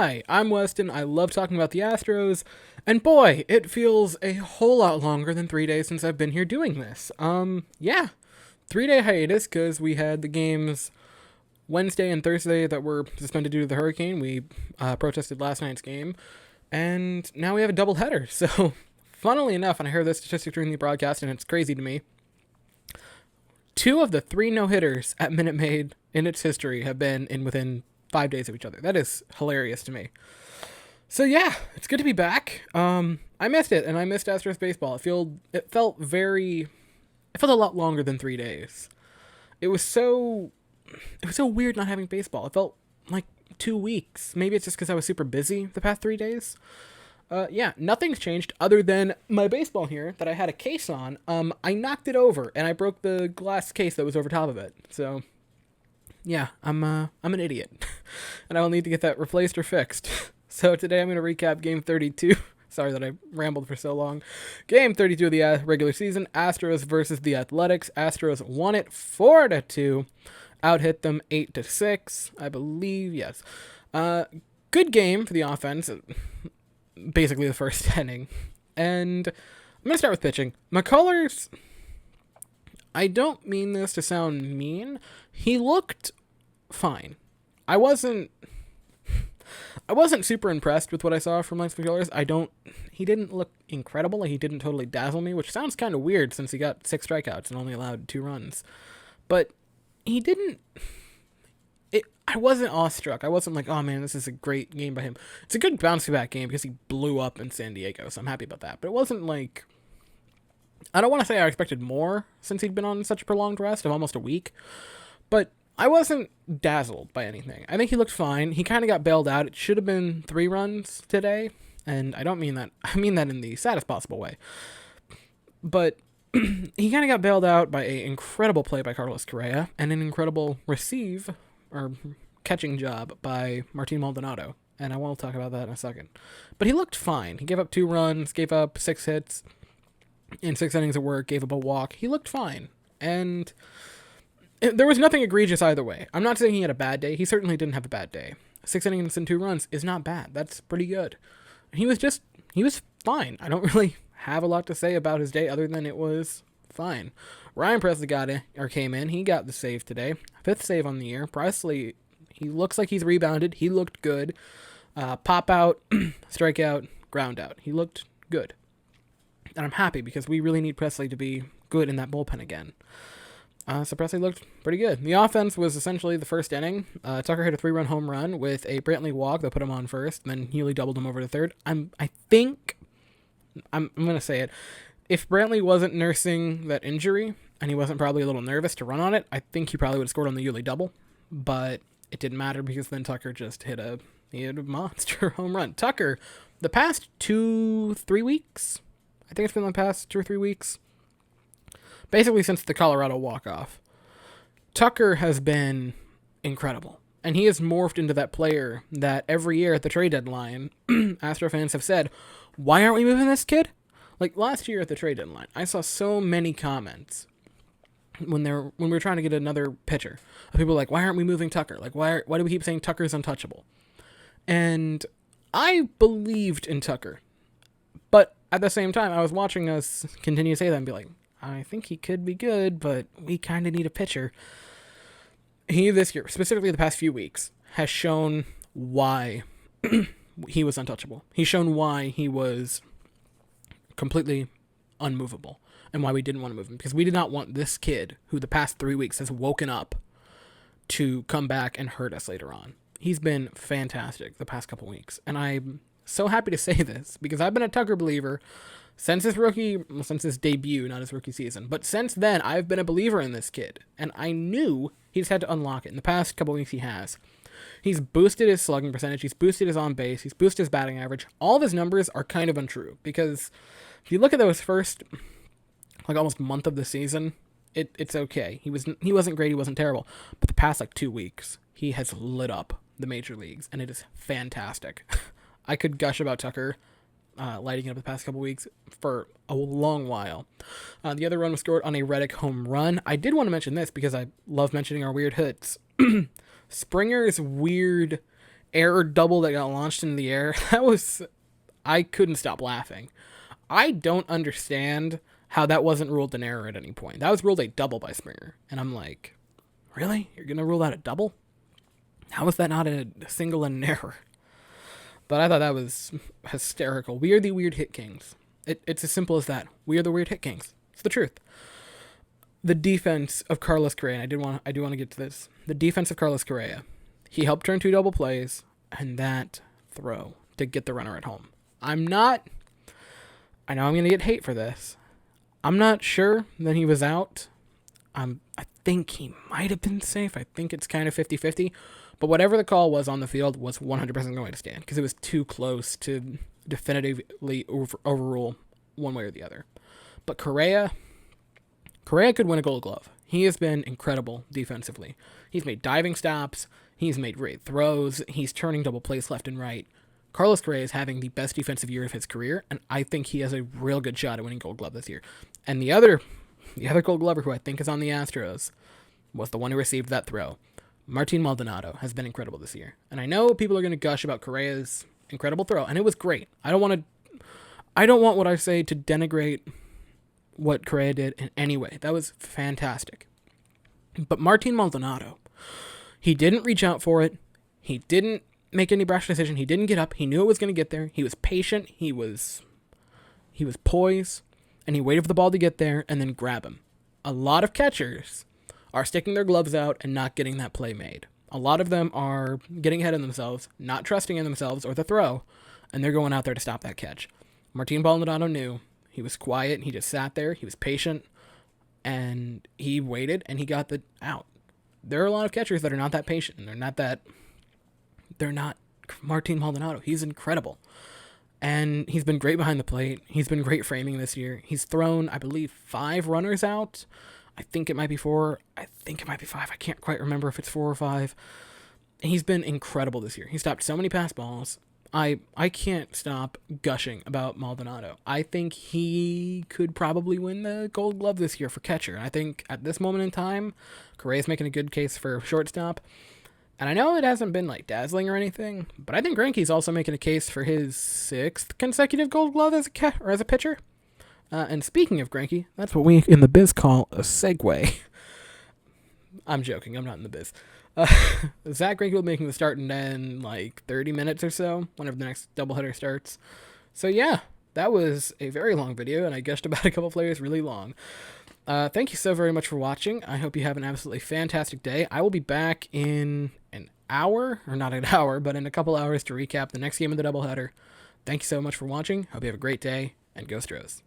Hi, I'm Weston. I love talking about the Astros, and boy, it feels a whole lot longer than 3 days since I've been here doing this. Yeah, 3 day hiatus because we had the games Wednesday and Thursday that were suspended due to the hurricane. We protested last night's game, and now we have a doubleheader. So, funnily enough, and I heard this statistic during the broadcast, and it's crazy to me. Two of the three no hitters at Minute Maid in its history have been in within 5 days of each other. That is hilarious to me. So yeah, it's good to be back. I missed it, and I missed Astros baseball. It felt a lot longer than 3 days. It was so weird not having baseball. It felt like 2 weeks. Maybe it's just because I was super busy the past 3 days. Yeah, nothing's changed other than my baseball here that I had a case on. I knocked it over and I broke the glass case that was over top of it. So yeah, I'm an idiot, and I will need to get that replaced or fixed. So today I'm going to recap Game 32. Sorry that I rambled for so long. Game 32 of the regular season, Astros versus the Athletics. Astros won it 4-2, out-hit them 8-6, I believe, yes. Good game for the offense, basically the first inning. And I'm going to start with pitching. McCullers, I don't mean this to sound mean. He looked fine. I wasn't super impressed with what I saw from Lance McCullers. He didn't look incredible. Like, he didn't totally dazzle me, which sounds kind of weird since he got 6 strikeouts and only allowed 2 runs. But he didn't. I wasn't awestruck. I wasn't like, oh man, this is a great game by him. It's a good bounce back game because he blew up in San Diego, so I'm happy about that. But it wasn't like, I don't want to say I expected more since he'd been on such a prolonged rest of almost a week, but I wasn't dazzled by anything. I think he looked fine. He kind of got bailed out. It should have been 3 runs today, and I don't mean that. I mean that in the saddest possible way. But he kind of got bailed out by an incredible play by Carlos Correa and an incredible catching job by Martin Maldonado, and I will talk about that in a second. But he looked fine. He gave up 2 runs, gave up 6 hits in 6 innings of work, gave up a walk. He looked fine, and there was nothing egregious either way. I'm not saying he had a bad day. He certainly didn't have a bad day. 6 innings and 2 runs is not bad. That's pretty good. He was fine. I don't really have a lot to say about his day other than it was fine. Ryan Presley came in. He got the save today. 5th save on the year. Presley, he looks like he's rebounded. He looked good. Pop out, strikeout, ground out. He looked good. And I'm happy because we really need Presley to be good in that bullpen again. So Presley looked pretty good. The offense was essentially the first inning. Tucker hit a 3-run home run with a Brantley walk that put him on first. Then Healy doubled him over to third. I'm going to say it. If Brantley wasn't nursing that injury, and he wasn't probably a little nervous to run on it, I think he probably would have scored on the Healy double. But it didn't matter because then Tucker just hit a monster home run. Tucker, the past 2-3 weeks, I think it's been the past 2 or 3 weeks, basically since the Colorado walk-off, Tucker has been incredible. And he has morphed into that player that every year at the trade deadline, Astro fans have said, why aren't we moving this kid? Like last year at the trade deadline, I saw so many comments when we were trying to get another pitcher. People were like, why aren't we moving Tucker? Like, why do we keep saying Tucker's untouchable? And I believed in Tucker. But at the same time, I was watching us continue to say that and be like, I think he could be good, but we kind of need a pitcher. He, this year, specifically the past few weeks, has shown why he was untouchable. He's shown why he was completely unmovable and why we didn't want to move him, because we did not want this kid who the past 3 weeks has woken up to come back and hurt us later on. He's been fantastic the past couple weeks, and I'm so happy to say this because I've been a Tucker believer since his debut, not his rookie season, but since then I've been a believer in this kid, and I knew he just had to unlock it. In the past couple weeks he has. He's boosted his slugging percentage, he's boosted his on base, he's boosted his batting average. All of his numbers are kind of untrue because if you look at those first almost month of the season, it's okay. He wasn't great, he wasn't terrible. But the past 2 weeks, he has lit up the major leagues, and it is fantastic. I could gush about Tucker lighting it up the past couple weeks for a long while. The other run was scored on a Reddick home run. I did want to mention this because I love mentioning our weird hits. Springer's weird error double that got launched into the air, I couldn't stop laughing. I don't understand how that wasn't ruled an error at any point. That was ruled a double by Springer. And I'm like, really? You're going to rule that a double? How is that not a single and an error? But I thought that was hysterical. We are the weird hit kings. It's as simple as that. We are the weird hit kings. It's the truth. The defense of Carlos Correa, and I do want to get to this. The defense of Carlos Correa. He helped turn 2 double plays, and that throw to get the runner at home. I know I'm going to get hate for this. I'm not sure that he was out. I think he might have been safe. I think it's kind of 50-50. But whatever the call was on the field was 100% going to stand because it was too close to definitively overrule one way or the other. But Correa could win a Gold Glove. He has been incredible defensively. He's made diving stops. He's made great throws. He's turning double plays left and right. Carlos Correa is having the best defensive year of his career, and I think he has a real good shot at winning Gold Glove this year. And the other Gold Glover who I think is on the Astros was the one who received that throw. Martin Maldonado has been incredible this year. And I know people are going to gush about Correa's incredible throw, and it was great. I don't want what I say to denigrate what Correa did in any way. That was fantastic. But Martin Maldonado, he didn't reach out for it. He didn't make any brash decision. He didn't get up. He knew it was going to get there. He was patient. He was poised, and he waited for the ball to get there and then grab him. A lot of catchers are sticking their gloves out and not getting that play made. A lot of them are getting ahead of themselves, not trusting in themselves or the throw, and they're going out there to stop that catch. Martin Maldonado knew. He was quiet. He just sat there. He was patient, and he waited, and he got the out. There are a lot of catchers that are not that patient, and they're not Martin Maldonado. He's incredible. And he's been great behind the plate. He's been great framing this year. He's thrown, I believe, 5 runners out. I think it might be 4. I think it might be 5. I can't quite remember if it's 4 or 5. He's been incredible this year. He stopped so many pass balls. I can't stop gushing about Maldonado. I think he could probably win the Gold Glove this year for catcher. I think at this moment in time, Correa's making a good case for shortstop. And I know it hasn't been like dazzling or anything, but I think Greinke's also making a case for his 6th consecutive Gold Glove as a pitcher. And speaking of Greinke, that's what we in the biz call a segue. I'm joking. I'm not in the biz. Zach Greinke will be making the start in like 30 minutes or so, whenever the next doubleheader starts. So yeah, that was a very long video, and I gushed about a couple players really long. Thank you so very much for watching. I hope you have an absolutely fantastic day. I will be back in an hour, or not an hour, but in a couple hours to recap the next game of the doubleheader. Thank you so much for watching. Hope you have a great day, and go Stros.